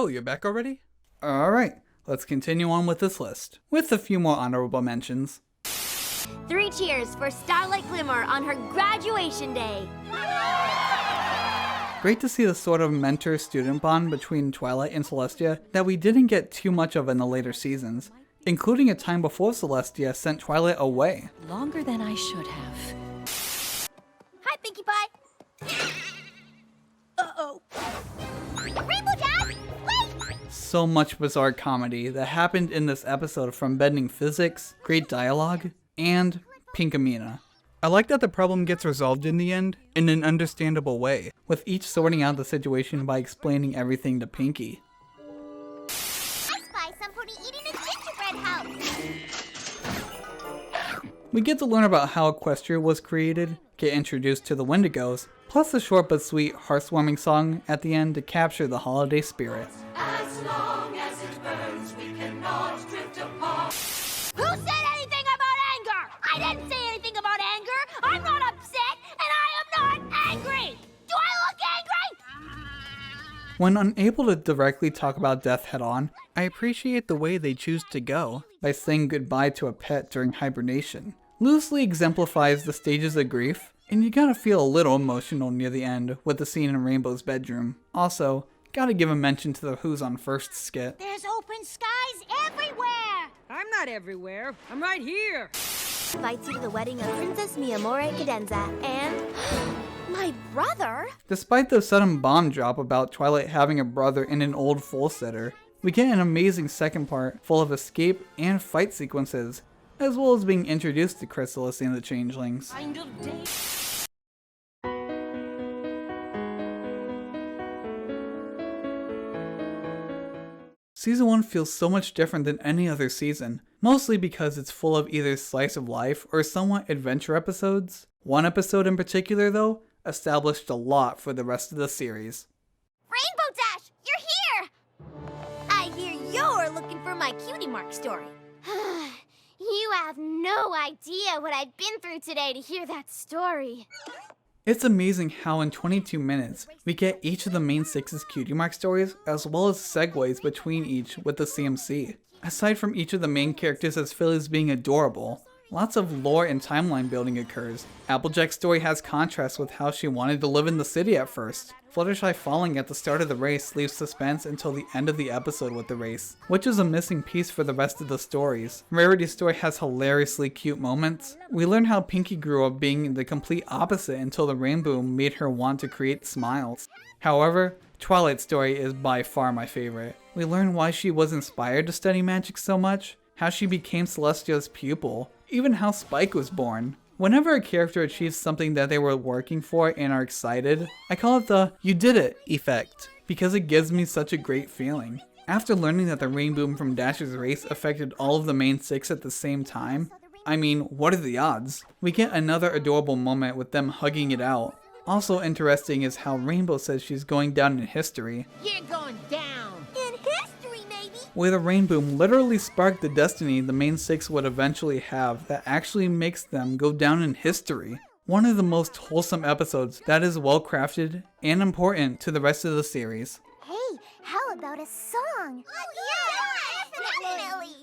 Oh, you're back already? Alright, let's continue on with this list, with a few more honorable mentions. 3 cheers for Starlight Glimmer on her graduation day. Great to see the sort of mentor-student bond between Twilight and Celestia that we didn't get too much of in the later seasons, including a time before Celestia sent Twilight away. Longer than I should have. Hi, Pinkie Pie. Uh-oh. Rainbow Dad, wait! So much bizarre comedy that happened in this episode, from bending physics, great dialogue, and Pinkamena. I like that the problem gets resolved in the end in an understandable way, with each sorting out the situation by explaining everything to Pinkie. I spy somebody eating a gingerbread house. We get to learn about how Equestria was created, get introduced to the Wendigos, plus a short but sweet heartwarming song at the end to capture the holiday spirit. As long as it burns, we cannot drift apart. Who said anything about anger? I didn't say anything about anger. I'm not upset, and I am not angry. Do I look angry? When unable to directly talk about death head-on, I appreciate the way they choose to go, by saying goodbye to a pet during hibernation. Loosely exemplifies the stages of grief, and you gotta feel a little emotional near the end with the scene in Rainbow's bedroom. Also, gotta give a mention to the Who's on First skit. There's open skies everywhere. I'm not everywhere. I'm right here. Invites you to the wedding of Princess Mi Amore Cadenza and my brother. Despite the sudden bomb drop about Twilight having a brother in an old foal sitter, we get an amazing second part full of escape and fight sequences, as well as being introduced to Chrysalis and the Changelings. Kind of day. Season 1 feels so much different than any other season, mostly because it's full of either slice of life or somewhat adventure episodes. One episode in particular, though, established a lot for the rest of the series. Rainbow Dash, you're here! I hear you're looking for my Cutie Mark story. You have no idea what I've been through today to hear that story. It's amazing how in 22 minutes, we get each of the main 6's Cutie Mark stories, as well as segues between each with the CMC. Aside from each of the main characters as Phillies being adorable, lots of lore and timeline building occurs. Applejack's story has contrast with how she wanted to live in the city at first. Fluttershy falling at the start of the race leaves suspense until the end of the episode with the race, which is a missing piece for the rest of the stories. Rarity's story has hilariously cute moments. We learn how Pinkie grew up being the complete opposite until the Rainboom made her want to create smiles. However, Twilight's story is by far my favorite. We learn why she was inspired to study magic so much, how she became Celestia's pupil, even how Spike was born. Whenever a character achieves something that they were working for and are excited, I call it the "you did it" effect, because it gives me such a great feeling. After learning that the Rainboom from Dash's race affected all of the main 6 at the same time, I mean, what are the odds? We get another adorable moment with them hugging it out. Also interesting is how Rainbow says she's going down in history. You're going down. In history, maybe? Where the Rainboom literally sparked the destiny the main 6 would eventually have that actually makes them go down in history. One of the most wholesome episodes that is well crafted and important to the rest of the series. Hey, how about a song? Oh, yeah, definitely.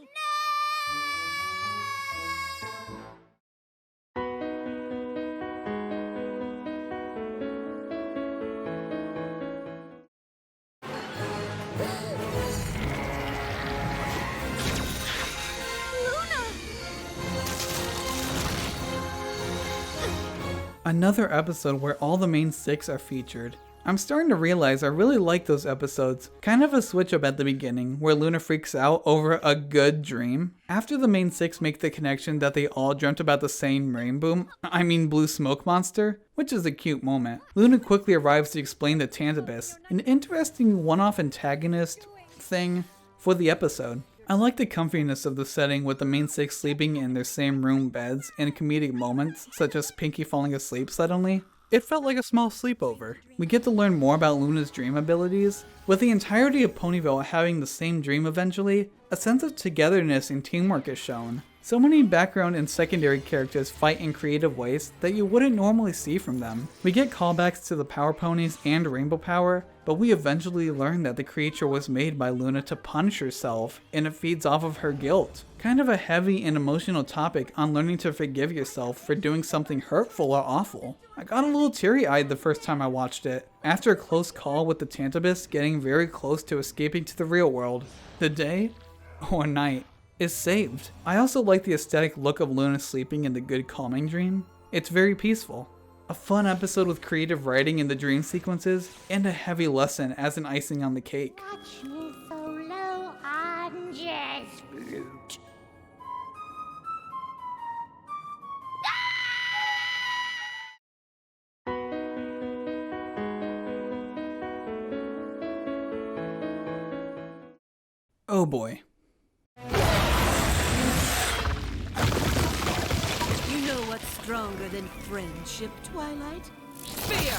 Another episode where all the main 6 are featured. I'm starting to realize I really like those episodes. Kind of a switch up at the beginning, where Luna freaks out over a good dream. After the main 6 make the connection that they all dreamt about the same blue smoke monster, which is a cute moment, Luna quickly arrives to explain the Tantabus, an interesting one-off antagonist thing for the episode. I like the comfiness of the setting with the main 6 sleeping in their same room beds and comedic moments, such as Pinkie falling asleep suddenly. It felt like a small sleepover. We get to learn more about Luna's dream abilities. With the entirety of Ponyville having the same dream eventually, a sense of togetherness and teamwork is shown. So many background and secondary characters fight in creative ways that you wouldn't normally see from them. We get callbacks to the Power Ponies and Rainbow Power, but we eventually learn that the creature was made by Luna to punish herself, and it feeds off of her guilt. Kind of a heavy and emotional topic on learning to forgive yourself for doing something hurtful or awful. I got a little teary-eyed the first time I watched it, after a close call with the Tantabus getting very close to escaping to the real world. The day, or night, is saved. I also like the aesthetic look of Luna sleeping in the good calming dream. It's very peaceful. A fun episode with creative writing in the dream sequences, and a heavy lesson as an icing on the cake. Watch me solo on jazz flute. Oh boy. You know what's stronger than friendship, Twilight? Fear!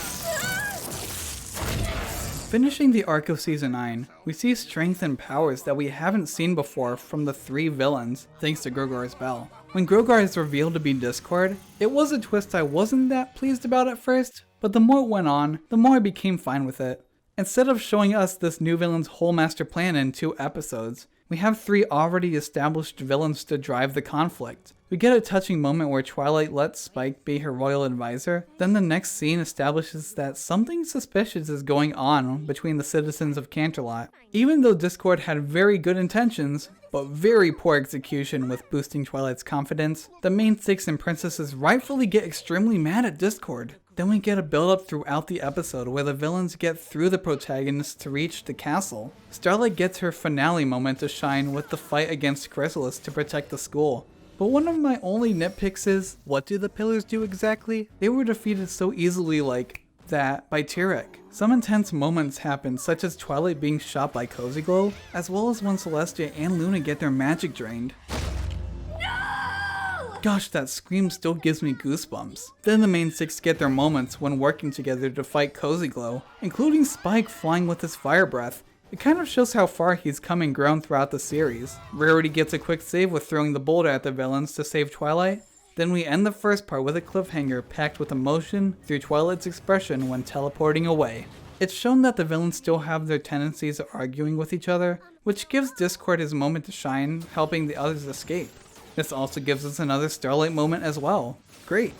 Finishing the arc of Season 9, we see strength and powers that we haven't seen before from the 3 villains, thanks to Grogar's bell. When Grogar is revealed to be Discord, it was a twist I wasn't that pleased about at first, but the more it went on, the more I became fine with it. Instead of showing us this new villain's whole master plan in 2 episodes, we have 3 already established villains to drive the conflict. We get a touching moment where Twilight lets Spike be her royal advisor, then the next scene establishes that something suspicious is going on between the citizens of Canterlot. Even though Discord had very good intentions, but very poor execution with boosting Twilight's confidence, the main 6 and princesses rightfully get extremely mad at Discord. Then we get a build-up throughout the episode where the villains get through the protagonists to reach the castle. Starlight gets her finale moment to shine with the fight against Chrysalis to protect the school. But one of my only nitpicks is, what do the pillars do exactly? They were defeated so easily like that by Tyrek. Some intense moments happen, such as Twilight being shot by Cozy Glow, as well as when Celestia and Luna get their magic drained. Gosh, that scream still gives me goosebumps. Then the main 6 get their moments when working together to fight Cozy Glow, including Spike flying with his fire breath. It kind of shows how far he's come and grown throughout the series. Rarity gets a quick save with throwing the boulder at the villains to save Twilight. Then we end the first part with a cliffhanger packed with emotion through Twilight's expression when teleporting away. It's shown that the villains still have their tendencies of arguing with each other, which gives Discord his moment to shine, helping the others escape. This also gives us another Starlight moment as well. Great.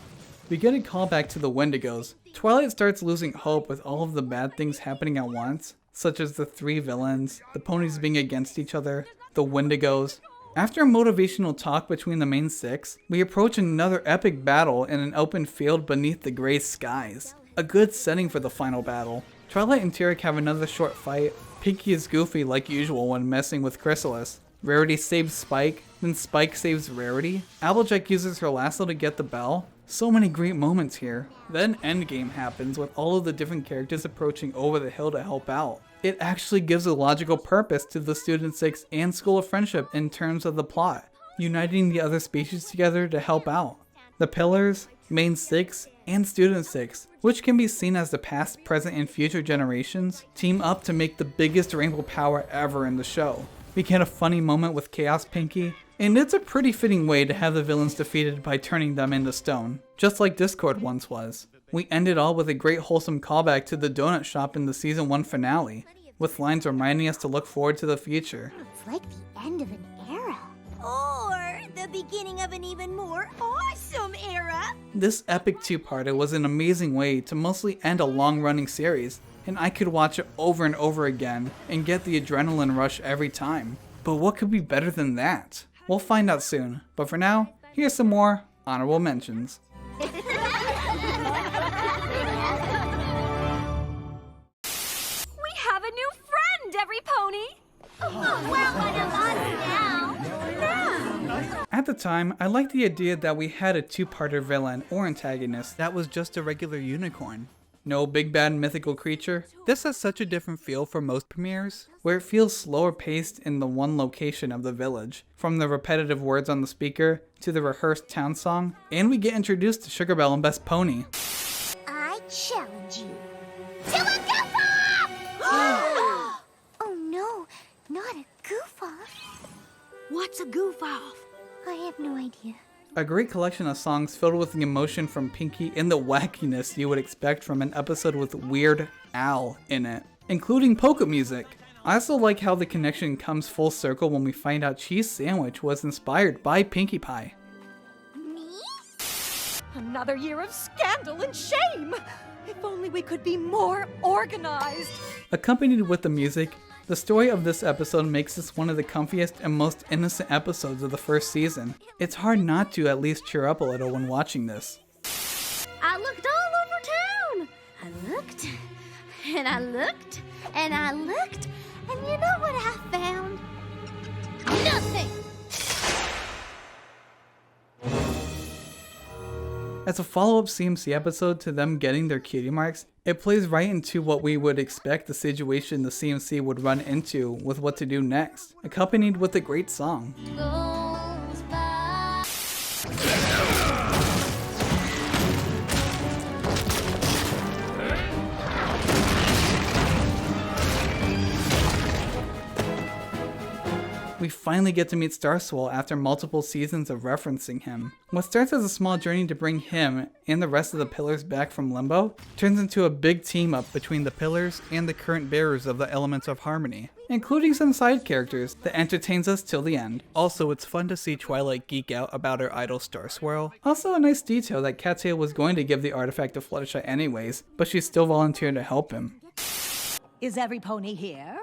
We get a callback to the Wendigos. Twilight starts losing hope with all of the bad things happening at once, such as the 3 villains, the ponies being against each other, the Wendigos. After a motivational talk between the main 6, we approach another epic battle in an open field beneath the gray skies. A good setting for the final battle. Twilight and Tyrek have another short fight. Pinkie is goofy like usual when messing with Chrysalis. Rarity saves Spike, then Spike saves Rarity. Applejack uses her lasso to get the bell. So many great moments here. Then Endgame happens with all of the different characters approaching over the hill to help out. It actually gives a logical purpose to the Student 6 and School of Friendship in terms of the plot, uniting the other species together to help out. The Pillars, Main 6, and Student 6, which can be seen as the past, present, and future generations, team up to make the biggest rainbow power ever in the show. We get a funny moment with Chaos Pinkie, and it's a pretty fitting way to have the villains defeated by turning them into stone, just like Discord once was. We end it all with a great wholesome callback to the donut shop in the Season 1 finale, with lines reminding us to look forward to the future. It's like the end of an era. Or the beginning of an even more awesome era. This epic 2-parter was an amazing way to mostly end a long-running series, and I could watch it over and over again and get the adrenaline rush every time. But what could be better than that? We'll find out soon, but for now, here's some more honorable mentions. We have a new friend, every pony! Well, one of us now. At the time, I liked the idea that we had a 2-parter villain or antagonist that was just a regular unicorn. No big bad mythical creature. This has such a different feel for most premieres, where it feels slower paced in the one location of the village, from the repetitive words on the speaker to the rehearsed town song, and we get introduced to Sugar Belle and Best Pony. I challenge you to a goof-off! Oh no, not a goof-off. What's a goof-off? I have no idea. A great collection of songs filled with the emotion from Pinkie and the wackiness you would expect from an episode with Weird Al in it, including polka music. I also like how the connection comes full circle when we find out Cheese Sandwich was inspired by Pinkie Pie. Me? Another year of scandal and shame! If only we could be more organized! Accompanied with the music, the story of this episode makes this one of the comfiest and most innocent episodes of the first season. It's hard not to at least cheer up a little when watching this. I looked all over town. I looked, and I looked, and I looked, and you know what I found? Nothing! As a follow-up CMC episode to them getting their cutie marks, it plays right into what we would expect the situation the CMC would run into with what to do next, accompanied with a great song. Goes by. We finally get to meet Starswell after multiple seasons of referencing him. What starts as a small journey to bring him and the rest of the Pillars back from Limbo turns into a big team up between the Pillars and the current bearers of the Elements of Harmony, including some side characters that entertains us till the end. Also, it's fun to see Twilight geek out about her idol Starswirl. Also a nice detail that Katia was going to give the artifact to Fluttershy anyways, but she still volunteered to help him. Is every pony here?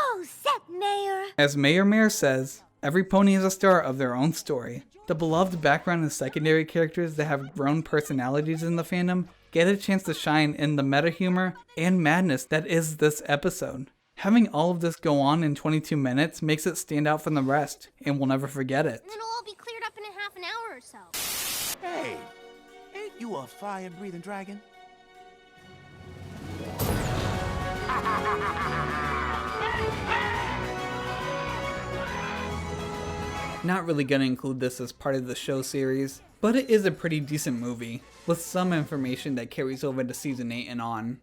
Oh, Set Mayor. As Mayor says, every pony is a star of their own story. The beloved background and secondary characters that have grown personalities in the fandom get a chance to shine in the meta humor and madness that is this episode. Having all of this go on in 22 minutes makes it stand out from the rest, and we'll never forget it. It'll all be cleared up in a half an hour or so. Hey, ain't you a fire-breathing dragon? Not really gonna include this as part of the show series, but it is a pretty decent movie, with some information that carries over to season 8 and on.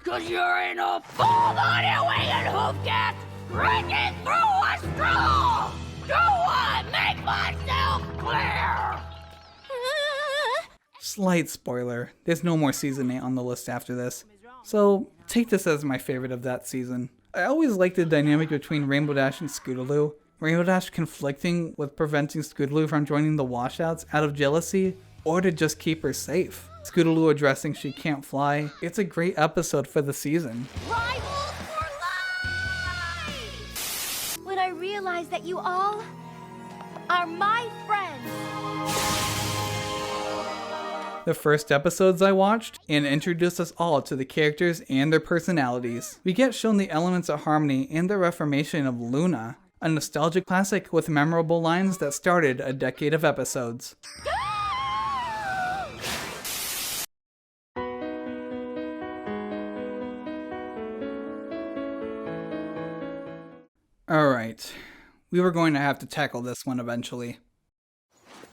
Cause you're in a full-body winged hoofcat, breaking through a straw! Do I make myself clear? Slight spoiler, there's no more season 8 on the list after this, so take this as my favorite of that season. I always liked the dynamic between Rainbow Dash and Scootaloo. Rainbow Dash conflicting with preventing Scootaloo from joining the washouts out of jealousy, or to just keep her safe. Scootaloo addressing she can't fly. It's a great episode for the season. Rivals for life! When I realized that you all are my friends. The first episodes I watched and introduced us all to the characters and their personalities. We get shown the Elements of Harmony and the reformation of Luna, a nostalgic classic with memorable lines that started a decade of episodes. Alright, we were going to have to tackle this one eventually.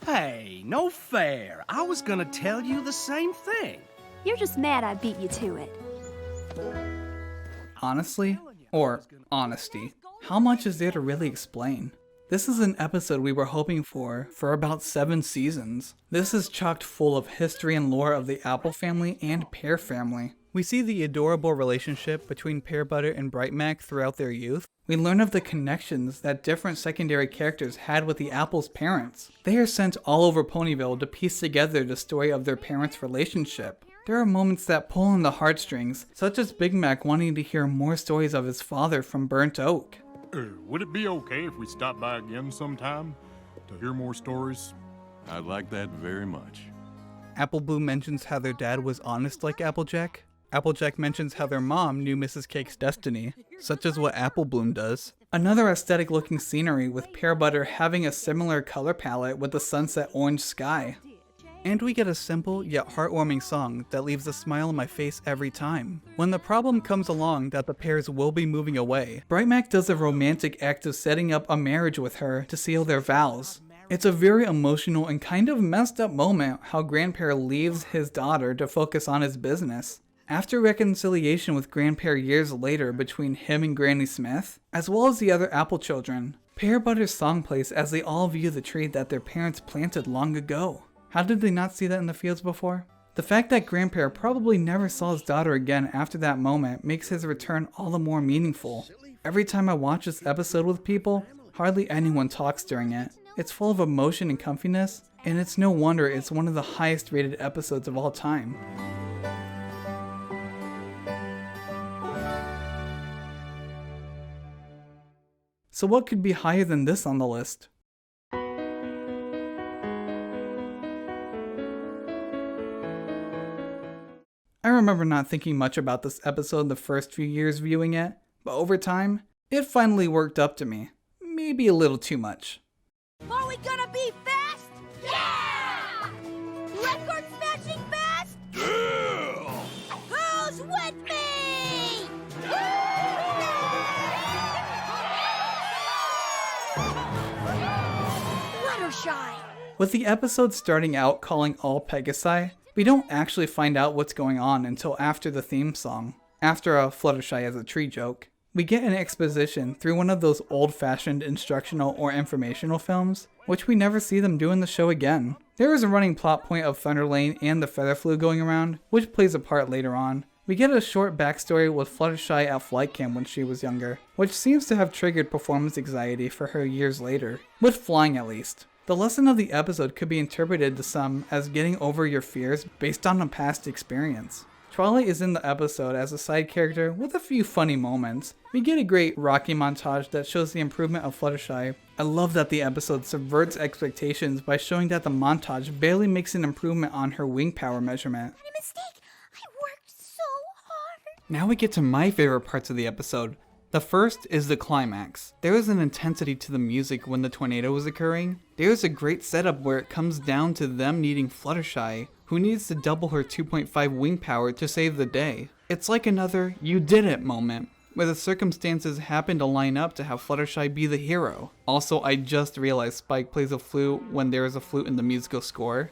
Hey, no fair. I was gonna tell you the same thing. You're just mad I beat you to it. Honestly, or honesty, how much is there to really explain? This is an episode we were hoping for about 7 seasons. This is chocked full of history and lore of the Apple family and Pear family. We see the adorable relationship between Pear Butter and Bright Mac throughout their youth. We learn of the connections that different secondary characters had with the Apple's parents. They are sent all over Ponyville to piece together the story of their parents' relationship. There are moments that pull on the heartstrings, such as Big Mac wanting to hear more stories of his father from Burnt Oak. Would it be okay if we stop by again sometime to hear more stories? I'd like that very much. Apple Bloom mentions how their dad was honest like Applejack. Applejack mentions how their mom knew Mrs. Cake's destiny, such as what Apple Bloom does. Another aesthetic looking scenery with Pear Butter having a similar color palette with the sunset orange sky. And we get a simple yet heartwarming song that leaves a smile on my face every time. When the problem comes along that the pairs will be moving away, Bright Mac does a romantic act of setting up a marriage with her to seal their vows. It's a very emotional and kind of messed up moment how Grandpair leaves his daughter to focus on his business. After reconciliation with Grandpa years later between him and Granny Smith, as well as the other Apple children, Pear Butter's song plays as they all view the tree that their parents planted long ago. How did they not see that in the fields before? The fact that Grandpa probably never saw his daughter again after that moment makes his return all the more meaningful. Every time I watch this episode with people, hardly anyone talks during it. It's full of emotion and comfiness, and it's no wonder it's one of the highest rated episodes of all time. So what could be higher than this on the list? I remember not thinking much about this episode the first few years viewing it, but over time, it finally worked up to me. Maybe a little too much. Are we gonna be fast? Yeah! Record smashing fast? Yeah! Who's with me? Fluttershy! With the episode starting out calling all Pegasi, we don't actually find out what's going on until after the theme song. After a Fluttershy as a tree joke, we get an exposition through one of those old-fashioned instructional or informational films, which we never see them do in the show again. There is a running plot point of Thunder Lane and the Feather Flu going around, which plays a part later on. We get a short backstory with Fluttershy at flight camp when she was younger, which seems to have triggered performance anxiety for her years later, with flying at least. The lesson of the episode could be interpreted to some as getting over your fears based on a past experience. Twilight is in the episode as a side character with a few funny moments. We get a great Rocky montage that shows the improvement of Fluttershy. I love that the episode subverts expectations by showing that the montage barely makes an improvement on her wing power measurement. A mistake. I worked so hard. Now we get to my favorite parts of the episode. The first is the climax. There is an intensity to the music when the tornado is occurring. There is a great setup where it comes down to them needing Fluttershy, who needs to double her 2.5 wing power to save the day. It's like another "you did it" moment, where the circumstances happen to line up to have Fluttershy be the hero. Also, I just realized Spike plays a flute when there is a flute in the musical score.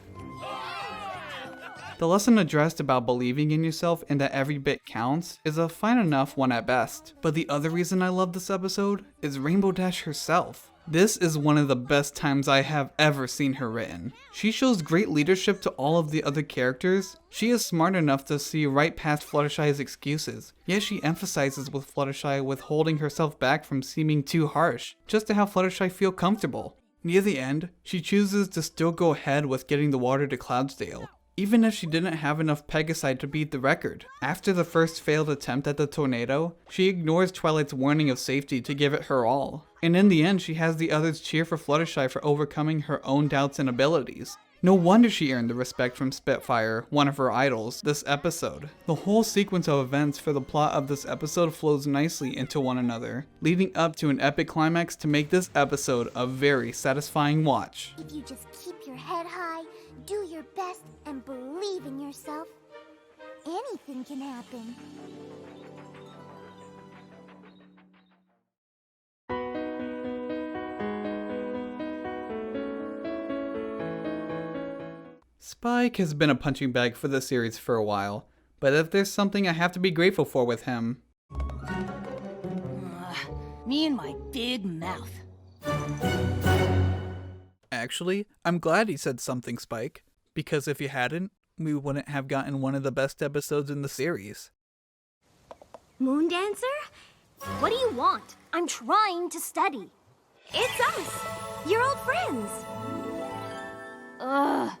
The lesson addressed about believing in yourself and that every bit counts is a fine enough one at best. But the other reason I love this episode is Rainbow Dash herself. This is one of the best times I have ever seen her written. She shows great leadership to all of the other characters. She is smart enough to see right past Fluttershy's excuses, yet she emphasizes with Fluttershy withholding herself back from seeming too harsh, just to have Fluttershy feel comfortable. Near the end, she chooses to still go ahead with getting the water to Cloudsdale, even if she didn't have enough Pegasi to beat the record. After the first failed attempt at the tornado, she ignores Twilight's warning of safety to give it her all. And in the end, she has the others cheer for Fluttershy for overcoming her own doubts and abilities. No wonder she earned the respect from Spitfire, one of her idols, this episode. The whole sequence of events for the plot of this episode flows nicely into one another, leading up to an epic climax to make this episode a very satisfying watch. If you just keep your head high, do your best, and believe in yourself, anything can happen. Spike has been a punching bag for the series for a while, but if there's something I have to be grateful for with him... Me and my big mouth. Actually, I'm glad he said something, Spike, because if you hadn't, we wouldn't have gotten one of the best episodes in the series. Moon Dancer? What do you want? I'm trying to study. It's us, your old friends. Ugh.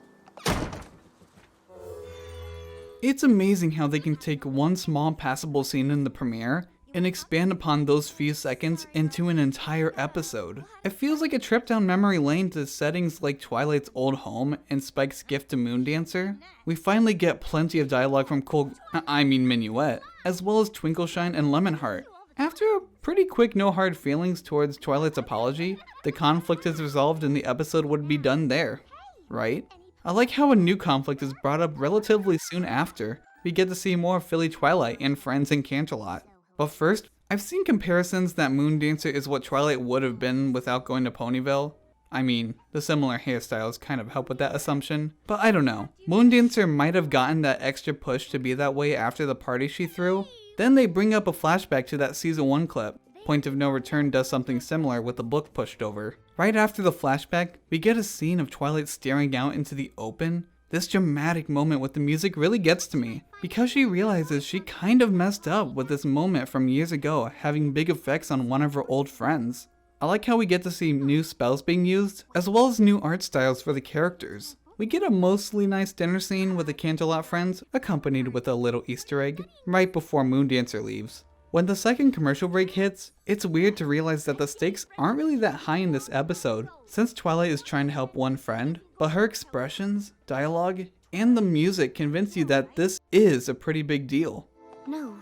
It's amazing how they can take one small passable scene in the premiere and expand upon those few seconds into an entire episode. It feels like a trip down memory lane to settings like Twilight's old home and Spike's gift to Moon Dancer. We finally get plenty of dialogue from Minuet, as well as Twinkleshine and Lemonheart. After a pretty quick no hard feelings towards Twilight's apology, the conflict is resolved and the episode would be done there, right? I like how a new conflict is brought up relatively soon after. We get to see more of Philly Twilight and friends in Canterlot. But first, I've seen comparisons that Moon Dancer is what Twilight would have been without going to Ponyville. I mean, the similar hairstyles kind of help with that assumption, but I don't know. Moondancer might have gotten that extra push to be that way after the party she threw. Then they bring up a flashback to that season 1 clip. Point of No Return does something similar with the book pushed over. Right after the flashback, we get a scene of Twilight staring out into the open. This dramatic moment with the music really gets to me, because she realizes she kind of messed up with this moment from years ago having big effects on one of her old friends. I like how we get to see new spells being used, as well as new art styles for the characters. We get a mostly nice dinner scene with the Canterlot friends, accompanied with a little Easter egg, right before Moondancer leaves. When the second commercial break hits, it's weird to realize that the stakes aren't really that high in this episode, since Twilight is trying to help one friend, but her expressions, dialogue, and the music convince you that this is a pretty big deal. No,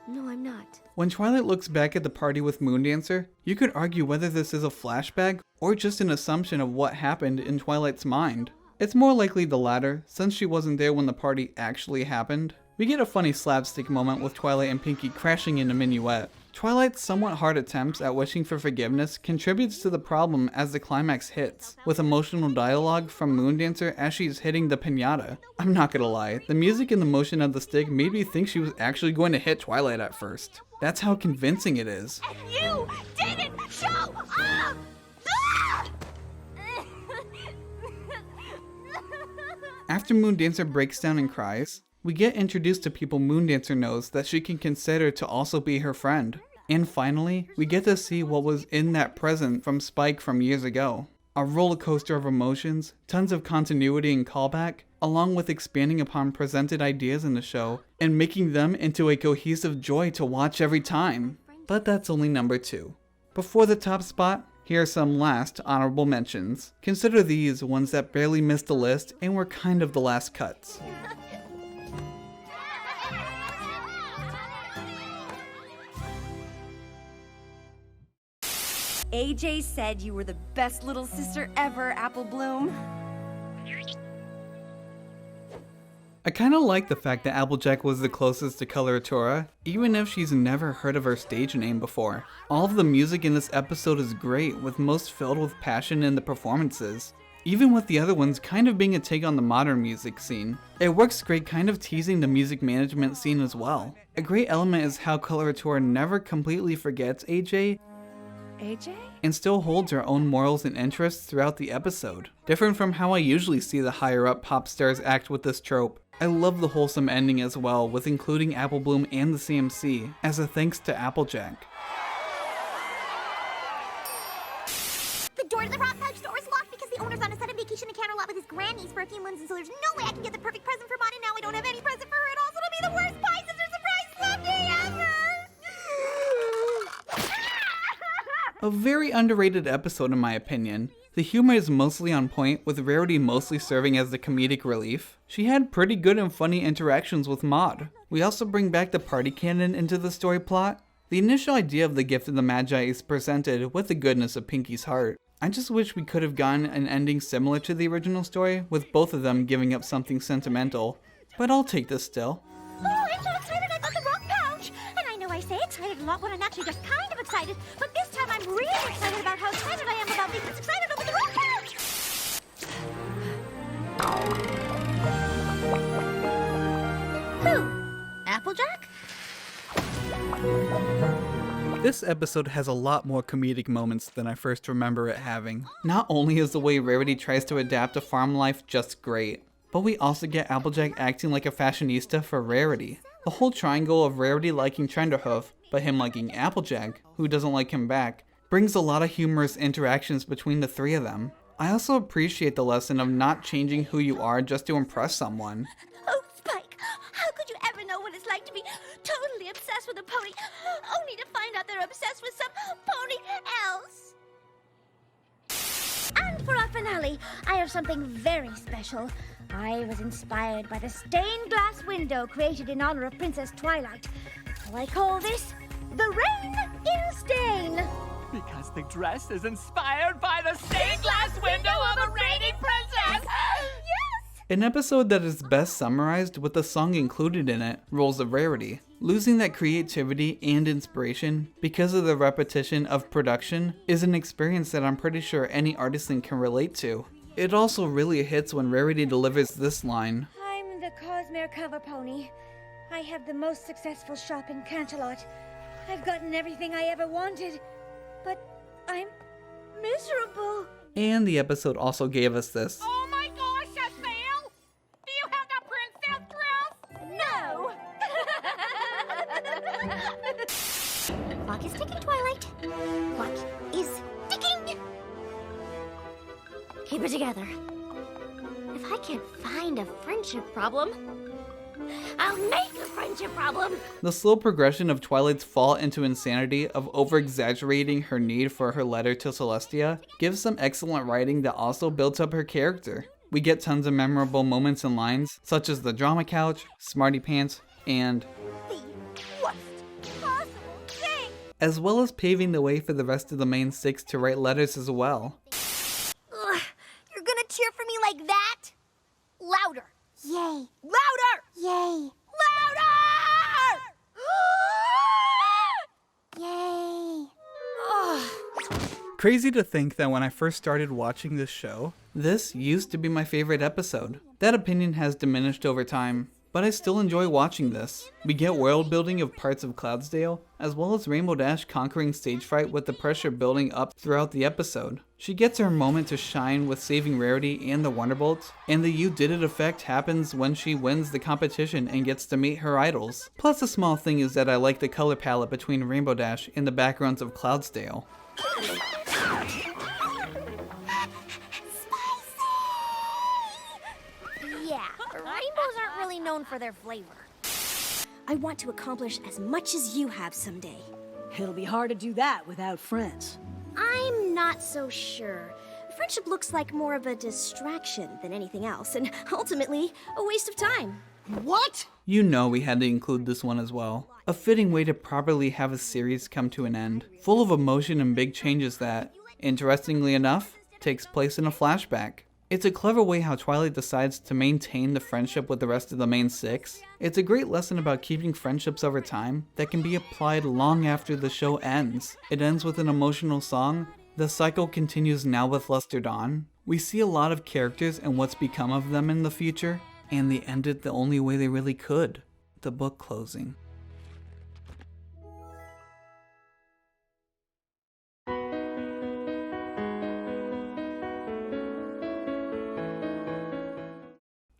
I'm not. When Twilight looks back at the party with Moondancer, you could argue whether this is a flashback or just an assumption of what happened in Twilight's mind. It's more likely the latter, since she wasn't there when the party actually happened. We get a funny slapstick moment with Twilight and Pinkie crashing in a minuet. Twilight's somewhat hard attempts at wishing for forgiveness contributes to the problem as the climax hits, with emotional dialogue from Moondancer as she's hitting the piñata. I'm not gonna lie, the music and the motion of the stick made me think she was actually going to hit Twilight at first. That's how convincing it is. And you didn't show up! Ah! After Moondancer breaks down and cries, we get introduced to people Moondancer knows that she can consider to also be her friend. And finally, we get to see what was in that present from Spike from years ago. A roller coaster of emotions, tons of continuity and callback, along with expanding upon presented ideas in the show, and making them into a cohesive joy to watch every time. But that's only number 2. Before the top spot, here are some last honorable mentions. Consider these ones that barely missed the list and were kind of the last cuts. AJ said you were the best little sister ever, Apple Bloom. I kinda like the fact that Applejack was the closest to Coloratura, even if she's never heard of her stage name before. All of the music in this episode is great, with most filled with passion in the performances, even with the other ones kind of being a take on the modern music scene. It works great kind of teasing the music management scene as well. A great element is how Coloratura never completely forgets AJ, and still holds her own morals and interests throughout the episode. Different from how I usually see the higher up pop stars act with this trope. I love the wholesome ending as well, with including Apple Bloom and the CMC, as a thanks to Applejack. The door to the prop pouch store is locked because the owner's on a sudden vacation to Canterlot with his grandniece for a few months, and so there's no way I can get the perfect present for Bonnie. Now I don't have any present for her at all, so it'll be the worst pie sister surprise Sunday ever! A very underrated episode in my opinion. The humor is mostly on point, with Rarity mostly serving as the comedic relief. She had pretty good and funny interactions with Maud. We also bring back the party cannon into the story plot. The initial idea of the Gift of the Magi is presented with the goodness of Pinkie's heart. I just wish we could have gotten an ending similar to the original story, with both of them giving up something sentimental. But I'll take this still. Oh, I'm so excited I got the rock pouch! And I know I say excited a lot when I'm actually just kind of excited, but this time I'm really excited about how excited I am about being this excited over the rock pouch! Who? Applejack? This episode has a lot more comedic moments than I first remember it having. Not only is the way Rarity tries to adapt to farm life just great, but we also get Applejack acting like a fashionista for Rarity. The whole triangle of Rarity liking Trenderhoof, but him liking Applejack, who doesn't like him back, brings a lot of humorous interactions between the three of them. I also appreciate the lesson of not changing who you are just to impress someone. Oh, Spike, how could you ever know what it's like to be totally obsessed with a pony, only to find out they're obsessed with some pony else? And for our finale, I have something very special. I was inspired by the stained glass window created in honor of Princess Twilight. So I call this the Rain in Stain. Because the dress is inspired by the stained glass window of a reigning princess! Yes! An episode that is best summarized with the song included in it, Rules of Rarity. Losing that creativity and inspiration because of the repetition of production is an experience that I'm pretty sure any artisan can relate to. It also really hits when Rarity delivers this line. I'm the Cosmere cover pony. I have the most successful shop in Canterlot. I've gotten everything I ever wanted, but I'm miserable. And the episode also gave us this. Oh my gosh, Assail! Do you have the princess dress? No! Clock is ticking, Twilight. Clock is ticking! Keep it together. If I can't find a friendship problem, I'll make a friendship problem! The slow progression of Twilight's fall into insanity of over-exaggerating her need for her letter to Celestia gives some excellent writing that also builds up her character. We get tons of memorable moments and lines, such as the drama couch, smarty pants, and The worst possible thing! as well as paving the way for the rest of the main six to write letters as well. Ugh, you're gonna cheer for me like that? Louder! Yay! Louder! Yay! Louder! Yay! Crazy to think that when I first started watching this show, this used to be my favorite episode. That opinion has diminished over time, but I still enjoy watching this. We get world building of parts of Cloudsdale, as well as Rainbow Dash conquering stage fright with the pressure building up throughout the episode. She gets her moment to shine with saving Rarity and the Wonderbolts, and the You Did It effect happens when she wins the competition and gets to meet her idols. Plus a small thing is that I like the color palette between Rainbow Dash and the backgrounds of Cloudsdale. Yeah, rainbows aren't really known for their flavor. I want to accomplish as much as you have someday. It'll be hard to do that without friends. I'm not so sure. Friendship looks like more of a distraction than anything else, and ultimately, a waste of time. What? You know we had to include this one as well. A fitting way to properly have a series come to an end, full of emotion and big changes that, interestingly enough, takes place in a flashback. It's a clever way how Twilight decides to maintain the friendship with the rest of the main six. It's a great lesson about keeping friendships over time that can be applied long after the show ends. It ends with an emotional song. The cycle continues now with Luster Dawn. We see a lot of characters and what's become of them in the future, and they ended the only way they really could, the book closing.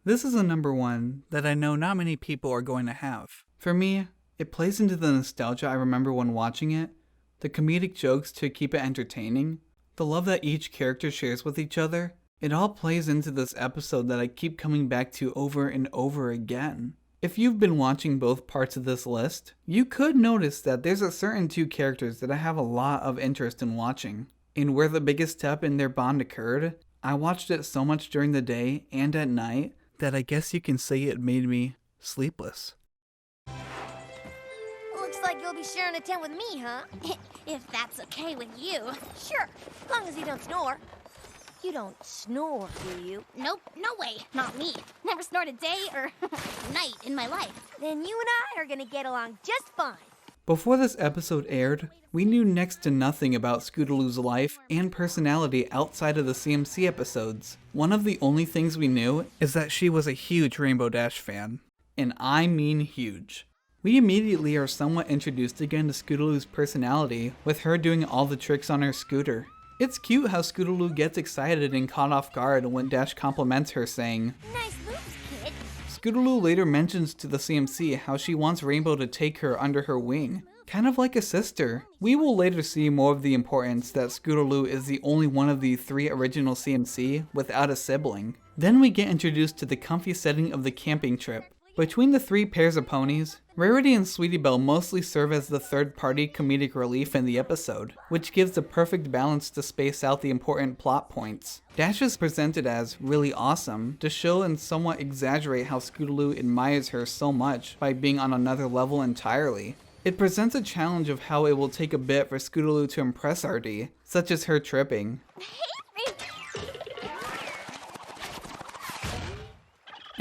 This is a number one that I know not many people are going to have. For me, it plays into the nostalgia I remember when watching it, the comedic jokes to keep it entertaining, the love that each character shares with each other. It all plays into this episode that I keep coming back to over and over again. If you've been watching both parts of this list, you could notice that there's a certain two characters that I have a lot of interest in watching. And where the biggest step in their bond occurred, I watched it so much during the day and at night that I guess you can say it made me sleepless. Looks like you'll be sharing a tent with me, huh? If that's okay with you. Sure, as long as you don't snore. You don't snore, do you? Nope, no way. Not me. Never snored a day or night in my life. Then you and I are gonna get along just fine. Before this episode aired, we knew next to nothing about Scootaloo's life and personality outside of the CMC episodes. One of the only things we knew is that she was a huge Rainbow Dash fan. And I mean huge. We immediately are somewhat introduced again to Scootaloo's personality, with her doing all the tricks on her scooter. It's cute how Scootaloo gets excited and caught off guard when Dash compliments her, saying, Nice moves, kid. Scootaloo later mentions to the CMC how she wants Rainbow to take her under her wing, kind of like a sister. We will later see more of the importance that Scootaloo is the only one of the three original CMC without a sibling. Then we get introduced to the comfy setting of the camping trip. Between the three pairs of ponies, Rarity and Sweetie Belle mostly serve as the third-party comedic relief in the episode, which gives the perfect balance to space out the important plot points. Dash is presented as really awesome to show and somewhat exaggerate how Scootaloo admires her so much by being on another level entirely. It presents a challenge of how it will take a bit for Scootaloo to impress RD, such as her tripping.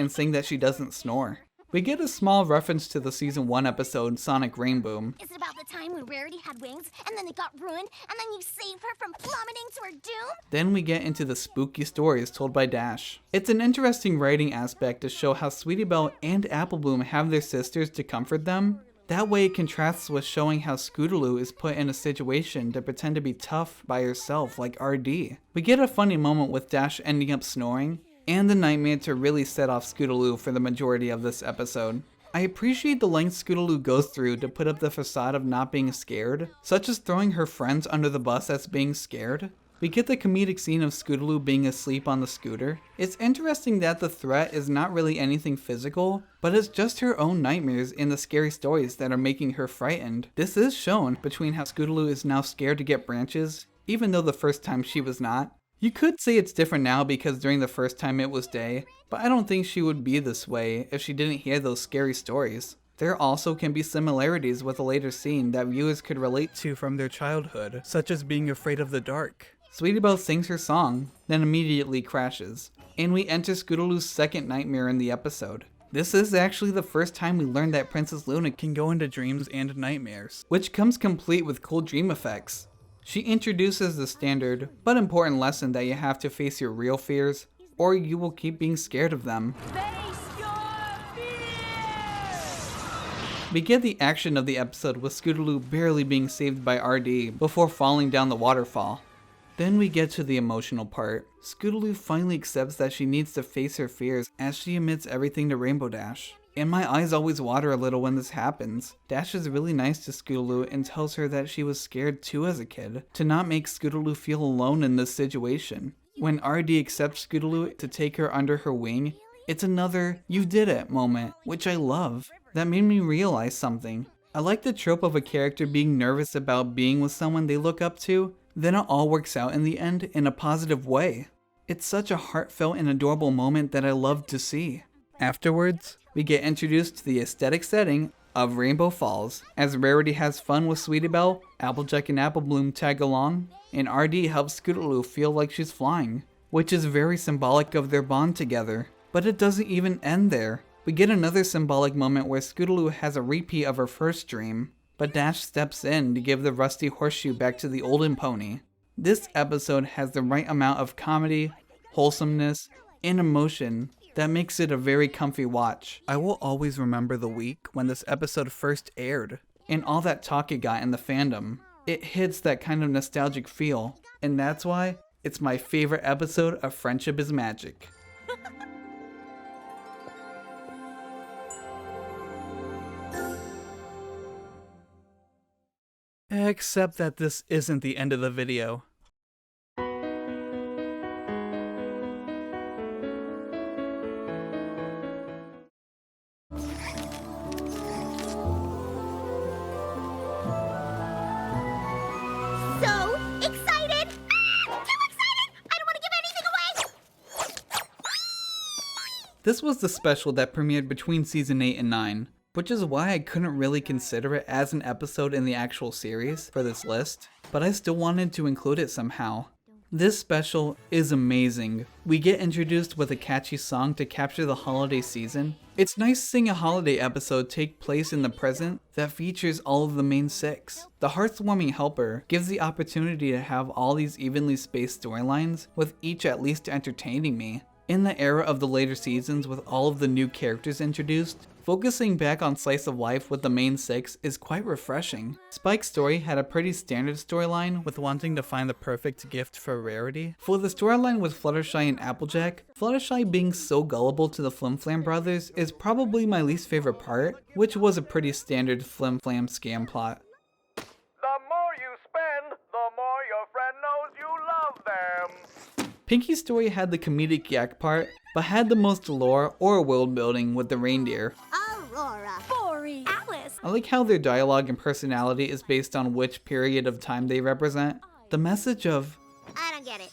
and saying that she doesn't snore. We get a small reference to the season 1 episode Sonic Rainboom. Is it about the time when Rarity had wings and then they got ruined and then you saved her from plummeting to her doom? Then we get into the spooky stories told by Dash. It's an interesting writing aspect to show how Sweetie Belle and Apple Bloom have their sisters to comfort them. That way it contrasts with showing how Scootaloo is put in a situation to pretend to be tough by herself like RD. We get a funny moment with Dash ending up snoring, and the nightmare to really set off Scootaloo for the majority of this episode. I appreciate the lengths Scootaloo goes through to put up the facade of not being scared, such as throwing her friends under the bus as being scared. We get the comedic scene of Scootaloo being asleep on the scooter. It's interesting that the threat is not really anything physical, but it's just her own nightmares and the scary stories that are making her frightened. This is shown between how Scootaloo is now scared to get branches, even though the first time she was not. You could say it's different now because during the first time it was day, but I don't think she would be this way if she didn't hear those scary stories. There also can be similarities with a later scene that viewers could relate to from their childhood, such as being afraid of the dark. Sweetie Belle sings her song, then immediately crashes, and we enter Scootaloo's second nightmare in the episode. This is actually the first time we learn that Princess Luna can go into dreams and nightmares, which comes complete with cool dream effects. She introduces the standard, but important lesson that you have to face your real fears, or you will keep being scared of them. We get the action of the episode with Scootaloo barely being saved by RD before falling down the waterfall. Then we get to the emotional part. Scootaloo finally accepts that she needs to face her fears as she admits everything to Rainbow Dash. And my eyes always water a little when this happens. Dash is really nice to Scootaloo and tells her that she was scared too as a kid, to not make Scootaloo feel alone in this situation. When RD accepts Scootaloo to take her under her wing, it's another "you did it" moment, which I love. That made me realize something. I like the trope of a character being nervous about being with someone they look up to, then it all works out in the end in a positive way. It's such a heartfelt and adorable moment that I love to see. Afterwards, we get introduced to the aesthetic setting of Rainbow Falls, as Rarity has fun with Sweetie Belle, Applejack and Apple Bloom tag along, and RD helps Scootaloo feel like she's flying, which is very symbolic of their bond together. But it doesn't even end there. We get another symbolic moment where Scootaloo has a repeat of her first dream, but Dash steps in to give the rusty horseshoe back to the olden pony. This episode has the right amount of comedy, wholesomeness, and emotion that makes it a very comfy watch. I will always remember the week when this episode first aired, and all that talk it got in the fandom. It hits that kind of nostalgic feel, and that's why it's my favorite episode of Friendship is Magic. Except that this isn't the end of the video. So excited! Too excited! I don't want to give anything away! This was the special that premiered between season 8 and 9, which is why I couldn't really consider it as an episode in the actual series for this list, but I still wanted to include it somehow. This special is amazing. We get introduced with a catchy song to capture the holiday season. It's nice seeing a holiday episode take place in the present that features all of the main six. The heartwarming helper gives the opportunity to have all these evenly spaced storylines, with each at least entertaining me. In the era of the later seasons with all of the new characters introduced, focusing back on slice of life with the main six is quite refreshing. Spike's story had a pretty standard storyline with wanting to find the perfect gift for Rarity. For the storyline with Fluttershy and Applejack, Fluttershy being so gullible to the Flim Flam brothers is probably my least favorite part, which was a pretty standard Flim Flam scam plot. The more you spend, the more your friend knows you love them. Pinky's story had the comedic yak part, but had the most lore or world building with the reindeer. Aurora. Bori. Alice. I like how their dialogue and personality is based on which period of time they represent. The message of, I don't get it.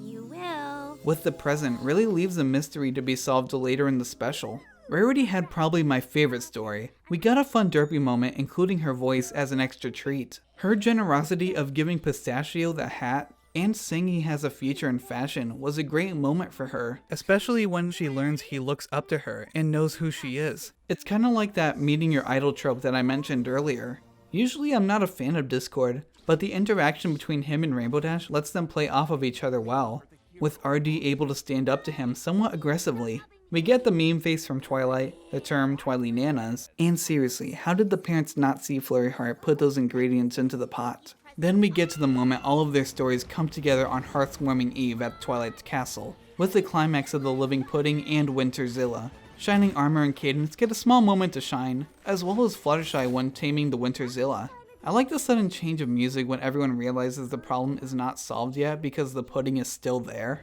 You will. with the present really leaves a mystery to be solved later in the special. Rarity had probably my favorite story. We got a fun derpy moment including her voice as an extra treat. Her generosity of giving Pistachio the hat and saying he has a future in fashion was a great moment for her, especially when she learns he looks up to her and knows who she is. It's kinda like that meeting your idol trope that I mentioned earlier. Usually I'm not a fan of Discord, but the interaction between him and Rainbow Dash lets them play off of each other well, with RD able to stand up to him somewhat aggressively. We get the meme face from Twilight, the term Twily Nanas, and seriously, how did the parents not see Flurry Heart put those ingredients into the pot? Then we get to the moment all of their stories come together on Hearthwarming Eve at Twilight's castle, with the climax of the Living Pudding and Winterzilla. Shining Armor and Cadence get a small moment to shine, as well as Fluttershy when taming the Winterzilla. I like the sudden change of music when everyone realizes the problem is not solved yet because the pudding is still there.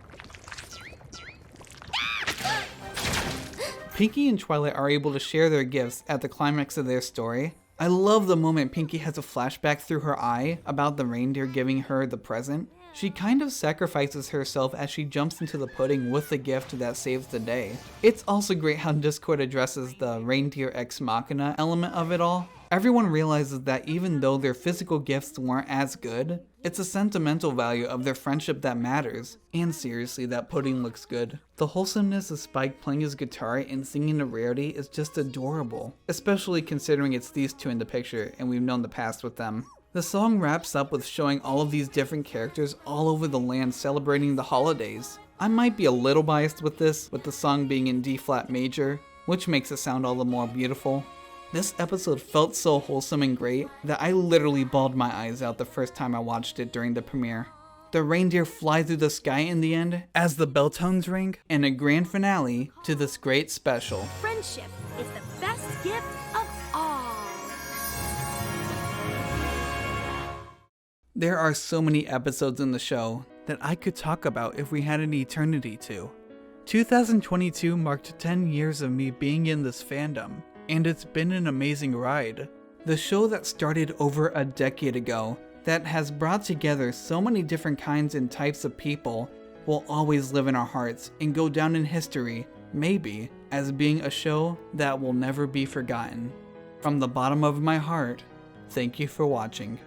Pinkie and Twilight are able to share their gifts at the climax of their story. I love the moment Pinkie has a flashback through her eye about the reindeer giving her the present. She kind of sacrifices herself as she jumps into the pudding with the gift that saves the day. It's also great how Discord addresses the reindeer ex machina element of it all. Everyone realizes that even though their physical gifts weren't as good, it's a sentimental value of their friendship that matters. And seriously, that pudding looks good. The wholesomeness of Spike playing his guitar and singing a rarity is just adorable, especially considering it's these two in the picture and we've known the past with them. The song wraps up with showing all of these different characters all over the land celebrating the holidays. I might be a little biased with this, with the song being in D-flat major, which makes it sound all the more beautiful. This episode felt so wholesome and great that I literally bawled my eyes out the first time I watched it during the premiere. The reindeer fly through the sky in the end as the bell tones ring, and a grand finale to this great special. Friendship is the best gift of all. There are so many episodes in the show that I could talk about if we had an eternity to. 2022 marked 10 years of me being in this fandom, and it's been an amazing ride. The show that started over a decade ago, that has brought together so many different kinds and types of people, will always live in our hearts and go down in history, maybe, as being a show that will never be forgotten. From the bottom of my heart, thank you for watching.